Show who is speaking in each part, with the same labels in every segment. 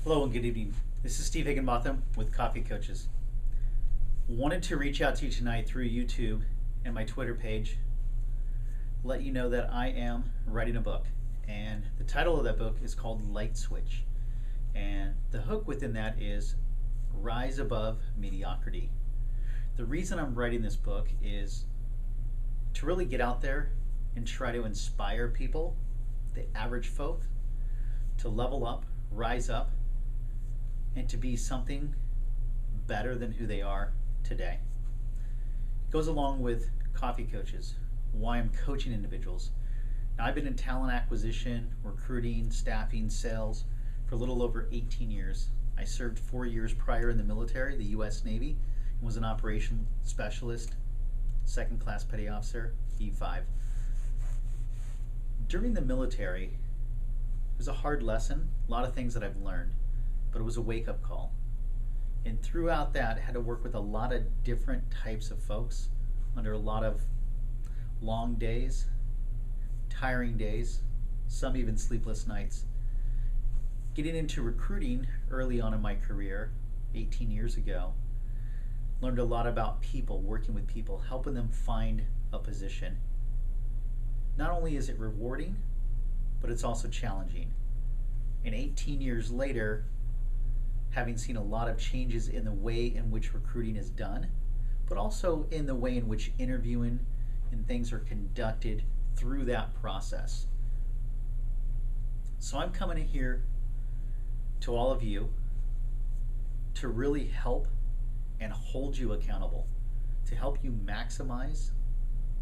Speaker 1: Hello and good evening. This is Steve Higginbotham with Coffee Coaches. Wanted to reach out to you tonight through YouTube and my Twitter page, let you know that I am writing a book, and the title of that book is called LightSwitch, and the hook within that is Rise Above Mediocrity. The reason I'm writing this book is to really get out there and try to inspire people, the average folk, to level up, rise up, and to be something better than who they are today. It goes along with Coffee Coaches, why I'm coaching individuals. Now, I've been in talent acquisition, recruiting, staffing, sales for a little over 18 years. I served 4 years prior in the military, the U.S. Navy, and was an operations specialist, second class petty officer, E5. During the military, it was a hard lesson, a lot of things that I've learned, but it was a wake-up call. And throughout that, I had to work with a lot of different types of folks under a lot of long days, tiring days, some even sleepless nights. Getting into recruiting early on in my career, 18 years ago, learned a lot about people, working with people, helping them find a position. Not only is it rewarding, but it's also challenging. And 18 years later, having seen a lot of changes in the way in which recruiting is done, but also in the way in which interviewing and things are conducted through that process. So I'm coming in here to all of you to really help and hold you accountable, to help you maximize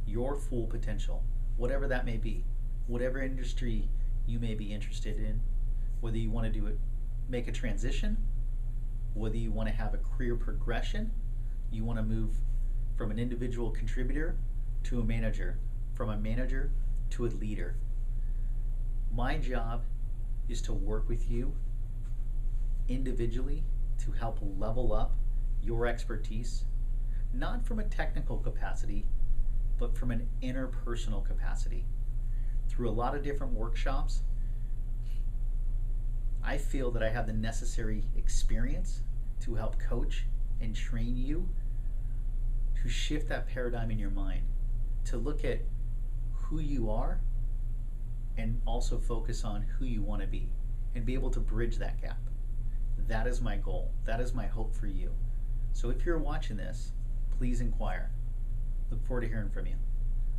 Speaker 1: your full potential, whatever that may be, whatever industry you may be interested in, whether you want to do it, make a transition, whether you want to have a career progression, you want to move from an individual contributor to a manager, from a manager to a leader. My job is to work with you individually to help level up your expertise, not from a technical capacity, but from an interpersonal capacity. Through a lot of different workshops, I feel that I have the necessary experience to help coach and train you to shift that paradigm in your mind, to look at who you are and also focus on who you want to be and be able to bridge that gap. That is my goal. That is my hope for you. So if you're watching this, please inquire. Look forward to hearing from you.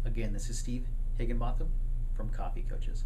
Speaker 1: Again, this is Steve Higginbotham from Coffee Coaches.